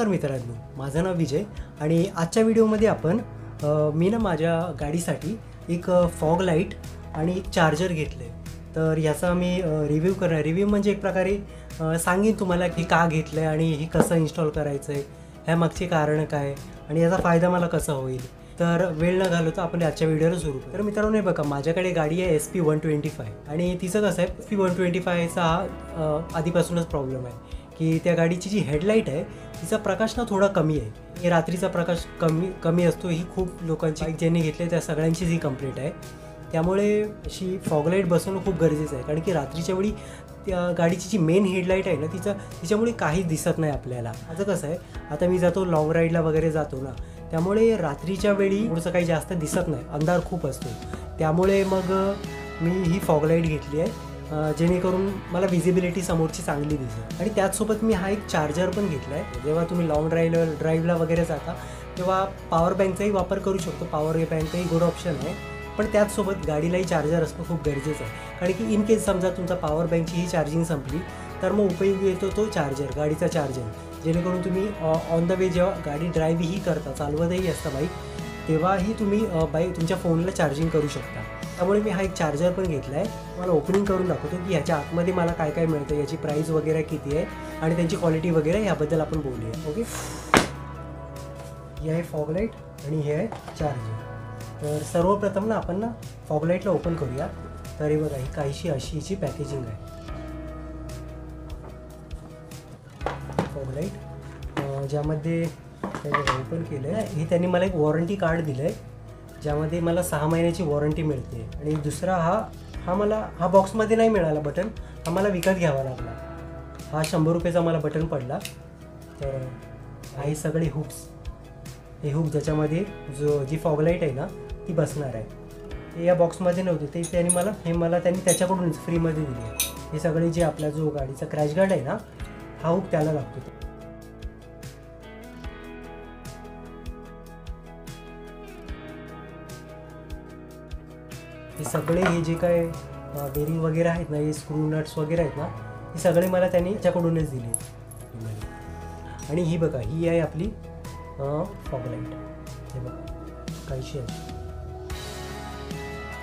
नमस्कार मित्रांनो, माझं नाव विजय आणि आजच्या व्हिडिओमध्ये आपण मी ना माझ्या गाडीसाठी एक फॉग लाईट आणि एक चार्जर घेतलं आहे. तर याचा मी रिव्ह्यू करणार. रिव्ह्यू म्हणजे एक प्रकारे सांगेन तुम्हाला की का घेतलं आहे आणि हे कसं इन्स्टॉल करायचं आहे, ह्या मागचे कारणं काय आणि याचा फायदा मला कसा होईल. तर वेळ न घालवता आपण आजच्या व्हिडिओला सुरू करू. तर मित्रांनो, हे बघा, माझ्याकडे गाडी आहे SP125 आणि तिचं कसं आहे, SP125चा हा आधीपासूनच प्रॉब्लेम आहे की त्या गाडीची जी हेडलाईट आहे तिचा प्रकाश ना थोडा कमी आहे. रात्रीचा प्रकाश कमी असतो. ही खूप लोकांची बाईक ज्यांनी घेतली त्या सगळ्यांचीच ही कंप्लेंट आहे. त्यामुळे अशी फॉगलाईट बसवणं खूप गरजेचं आहे, कारण की रात्रीच्या वेळी त्या गाडीची जी मेन हेडलाईट आहे ना तिच्यामुळे काहीच दिसत नाही आपल्याला. असं कसं आहे, आता मी जातो लॉंग राईडला वगैरे जातो ना, त्यामुळे रात्रीच्या वेळी थोडंसं काही जास्त दिसत नाही, अंधार खूप असतो. त्यामुळे मग मी ही फॉगलाईट घेतली आहे जेणेकरून मला विजिबिलिटी समोरची चांगली दिसेल. आणि त्याचसोबत मी हा एक चार्जर पण घेतला आहे. जेव्हा तुम्ही लॉंग ड्राईव्हला वगैरे जाता तेव्हा पॉवर बँकचाही वापर करू शकतो. पॉवर बँकही गुड ऑप्शन आहे, पण त्याचसोबत गाडीलाही चार्जर असणं खूप गरजेचं आहे, कारण की इन केस समजा तुमचा पॉवर बँकची ही चार्जिंग संपली तर मग उपयोगी येतो तो चार्जर, गाडीचा चार्जर. जेणेकरून तुम्ही ऑन द वे जेव्हा गाडी ड्राईव्हही करता, चालवतही असता बाईक, तेव्हाही तुम्ही बाईक तुमच्या फोनला चार्जिंग करू शकता. त्यामुळे मी हा एक चार्जर पण घेतला आहे. मला ओपनिंग करून दाखवतो की ह्याच्या आतमध्ये मला काय काय मिळतं, याची प्राईस वगैरे किती आहे आणि त्यांची क्वालिटी वगैरे ह्याबद्दल आपण बोलूया. ओके, ही आहे फॉगलाईट आणि हे आहे चार्जर. तर सर्वप्रथम ना आपण फॉगलाईटला ओपन करूया. तर हे बघा, ही काहीशी अशी हिची पॅकेजिंग आहे. फॉगलाईट ज्यामध्ये त्यांनी ओपन केलं आहे, हे त्यांनी मला एक वॉरंटी कार्ड दिलं आहे ज्यामध्ये मला 6 महिन्याची वॉरंटी मिळते. आणि दुसरा हा मला हा बॉक्समध्ये नाही मिळाला बटन, हा मला विकत घ्यावा लागला. हा 100 रुपयाचा मला बटन पडला. तर हे सगळे हुक्स, हे हुक ज्याच्यामध्ये जी फॉगलाईट आहे ना ती बसणार आहे, ते या बॉक्समध्ये नव्हते. ते त्यांनी त्याच्याकडूनच फ्रीमध्ये दिले आहे. हे सगळे जे आपला जो गाडीचा क्रॅश गार्ड आहे ना, हा हुक त्याला लागतो. हे सगळे हे जे काय बेरिंग वगैरे आहेत ना, हे स्क्रू नट्स वगैरे आहेत ना, हे सगळे मला त्यांनी त्याच्याकडूनच दिले. आणि ही बघा, ही आहे आपली फॉगलाईट. हे बघा, काहीशी आहे,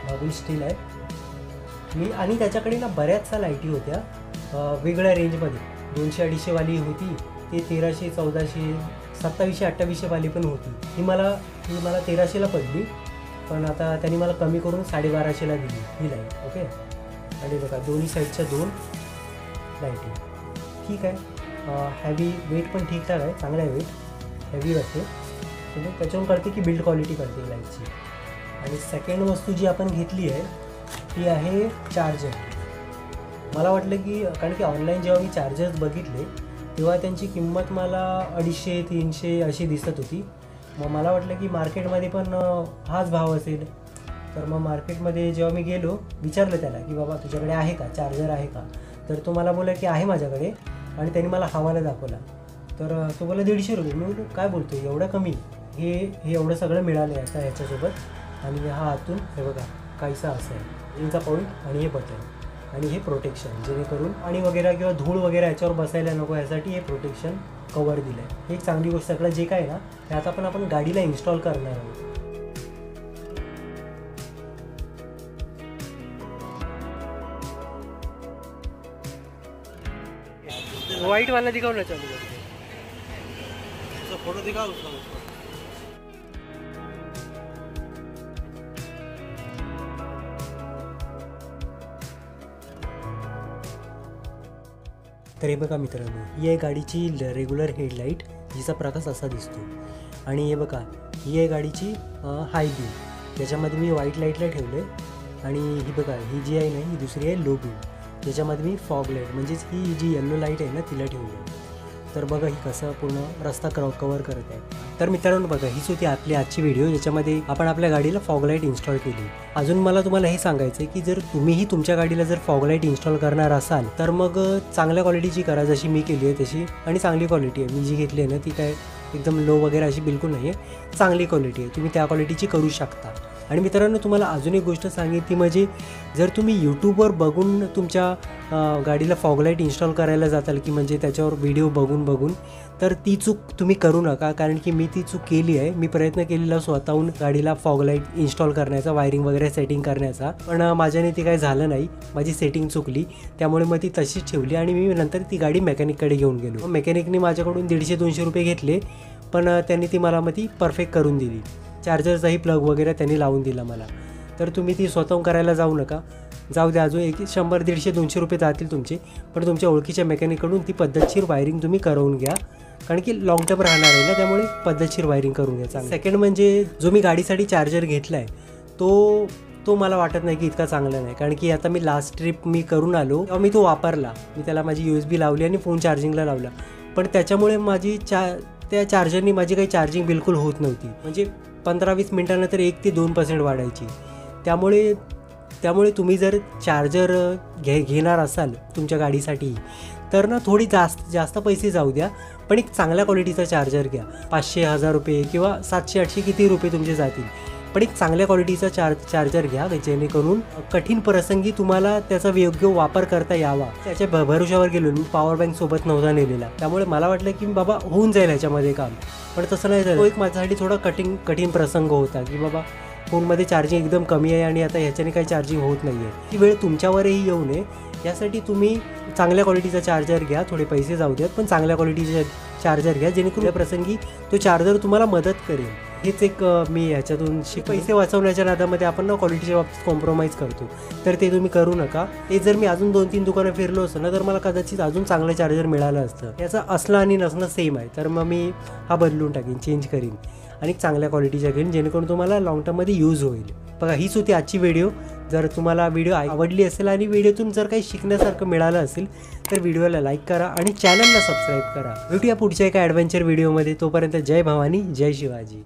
मागून स्टील आहे. आणि त्याच्याकडे ना बऱ्याचशा लाईटी होत्या वेगळ्या रेंजमध्ये. 200-250 वाली होती, ते 1300, 1400, 2700, 2800 वाली पण होती. ही मला 1300ला पडली, पण आता त्यांनी मला कमी करून 1250ला दिली ही लाईट. ओके, आणि बघा दोन्ही साईडच्या 2 लाईटी ठीक आहे. हॅवी वेट पण ठीकठाक आहे, चांगला आहे वेट, हेवी वाटते. म्हणजे त्याच्यावरून कळते की बिल्ड क्वालिटी कळते लाईटची. आणि सेकंड वस्तू जी आपण घेतली आहे ती आहे चार्जर. मला वाटलं की, कारण की ऑनलाईन जेव्हा मी चार्जर्स बघितले तेव्हा त्यांची किंमत मला 250-300 अशी दिसत होती. मग मला वाटलं की मार्केटमध्ये पण हाच भाव असेल. तर मग मार्केटमध्ये जेव्हा मी गेलो, विचारलं त्याला की बाबा तुझ्याकडे आहे का, चार्जर आहे का. तर तो मला बोला की आहे माझ्याकडे, आणि त्यांनी मला हवाला दाखवला. तर तो बोला 150 रुपये. मी बोललो काय बोलतो, एवढं कमी. हे एवढं सगळं मिळालं आहे आता ह्याच्यासोबत. आणि हा आतून हे बघा काहीसा असं आहे, इंचा पॉईंट आणि हे बटन आणि हे प्रोटेक्शन, जेणेकरून पाणी वगैरे किंवा धूळ वगैरे याच्यावर बसायला नको यासाठी हे प्रोटेक्शन कवर दिलं आहे. ही एक चांगली गोष्ट. सगळं जे काय ना ते आता आपण गाडीला इन्स्टॉल करणार आहोत. व्हाईट वाला दिखाओ ना, चालू फोटो दिखाओ उसका. तर हे बघा मित्रांनो, ही आहे गाडीची रेग्युलर हेडलाईट, जिचा प्रकाश असा दिसतो. आणि हे बघा, ही आहे गाडीची हाय बीम, त्याच्यामध्ये मी व्हाईट लाईटला ठेवले. आणि ही बघा, ही जी आहे ना ही दुसरी आहे लो बीम, त्याच्यामध्ये मी फॉग लाईट म्हणजेच ही जी येल्लो लाईट आहे ना तिला ठेवली. तर बघा ही कसं पूर्ण रस्ता कवर करत आहे. तर मित्रांनो बघा, हीच होती आपली आजची व्हिडिओ ज्याच्यामध्ये आपण आपल्या गाडीला फॉगलाईट इन्स्टॉल केली. अजून मला तुम्हाला हे सांगायचं आहे की जर तुम्हीही तुमच्या गाडीला जर फॉगलाईट इन्स्टॉल करणार असाल तर मग चांगल्या क्वालिटीची करा, जशी मी केली आहे तशी. आणि चांगली क्वालिटी आहे. मी जी घेतली आहे ना ती काय एकदम लो वगैरे अशी बिलकुल नाही आहे, चांगली क्वालिटी आहे. तुम्ही त्या क्वालिटीची करू शकता. आणि मित्रांनो, तुम्हाला अजून एक गोष्ट सांगेन ती म्हणजे जर तुम्ही यूट्यूबवर बघून तुमच्या गाडीला फॉग लाईट इन्स्टॉल करायला जाताल की म्हणजे त्याच्यावर व्हिडिओ बघून तर ती चूक तुम्ही करू नका, कारण की मी ती चूक केली आहे. मी प्रयत्न केलेला स्वतःहून गाडीला फॉग लाईट इन्स्टॉल करण्याचा, वायरिंग वगैरे सेटिंग करण्याचा, पण माझ्याने ती काही झालं नाही. माझी सेटिंग चुकली, त्यामुळे मग ती तशीच ठेवली आणि मी नंतर ती गाडी मेकॅनिककडे घेऊन गेलो. मेकॅनिकने माझ्याकडून 150-200 रुपये घेतले, पण त्यांनी ती मला ती परफेक्ट करून दिली. चार्जरचाही प्लग वगैरे त्यांनी लावून दिला मला. तर तुम्ही ती स्वतःहून करायला जाऊ नका. जाऊ द्या, अजून 100-150-200 रुपये जातील तुमचे, पण तुमच्या ओळखीच्या मेकॅनिककडून ती पद्धतशीर वायरिंग तुम्ही करून घ्या, कारण की लाँग टर्म राहणार आहे ना, त्यामुळे पद्धतशीर वायरिंग करून घ्या चांगलं. सेकंड म्हणजे जो मी गाडीसाठी चार्जर घेतला आहे तो मला वाटत नाही की इतका चांगला नाही, कारण की आता मी लास्ट ट्रिप मी करून आलो तेव्हा मी तो वापरला. मी त्याला माझी USB लावली आणि फोन चार्जिंगला लावला, पण त्याच्यामुळे त्या चार्जरनी माझी काही चार्जिंग बिलकुल होत नव्हती. म्हणजे 15-20 मिनटानंतर 1 ते 2% वाढायची. त्यामुळे तुम्ही जर चार्जर घेणार असाल तुमच्या गाडीसाठी तर ना थोडी जास्त पैसे जाऊ द्या, पण एक चांगल्या क्वालिटीचा चार्जर घ्या. 500-1000 रुपये किंवा 700-800 किती रुपये तुमचे जातील, पण एक चांगल्या क्वालिटीचा चार्जर घ्या, जेणेकरून कठीण प्रसंगी तुम्हाला त्याचा योग्य वापर करता यावा. त्याच्या भरोशावर गेलो मी. पॉवर बँक सोबत नव्हता नेलेला, त्यामुळे मला वाटलं की बाबा होऊन जाईल ह्याच्यामध्ये काम, पण तसं नाही झालं. तो एक माझ्यासाठी थोडा कठीण प्रसंग होता की बाबा फोनमध्ये चार्जिंग एकदम कमी आहे आणि आता ह्याच्याने काही चार्जिंग होत नाही आहे. ही वेळ तुमच्यावरही येऊ नये यासाठी तुम्ही चांगल्या क्वालिटीचा चार्जर घ्या. थोडे पैसे जाऊ द्यात, पण चांगल्या क्वालिटीचा चार्जर घ्या, जेणेकरून या प्रसंगी तो चार्जर तुम्हाला मदत करेल. हेच एक मी ह्याच्यातून पैसे वाचवण्याच्या नादामध्ये आपण ना क्वालिटीच्या बाबतीत कॉम्प्रोमाइज करतो, तर ते तुम्ही करू नका. ते जर मी अजून 2-3 दुकानं फिरलो असतं ना, तर मला कदाचित अजून चांगलं चार्जर मिळालं असतं. याचा असणं आणि नसणं सेम आहे, तर मग मी हा बदलून टाकेन, चेंज करीन आणि चांगल्या क्वालिटीचा घेईन, जेणेकरून तुम्हाला लाँग टर्ममध्ये यूज होईल. बघा, हीच होती आजची व्हिडिओ. जर तुम्हाला व्हिडिओ आवडली असेल आणि व्हिडिओतून जर काही शिकण्यासारखं मिळालं असेल तर व्हिडिओला लाईक करा आणि चॅनलला सबस्क्राईब करा. भेटूया पुढच्या एका ॲडव्हेंचर व्हिडिओमध्ये. तोपर्यंत जय भवानी, जय शिवाजी.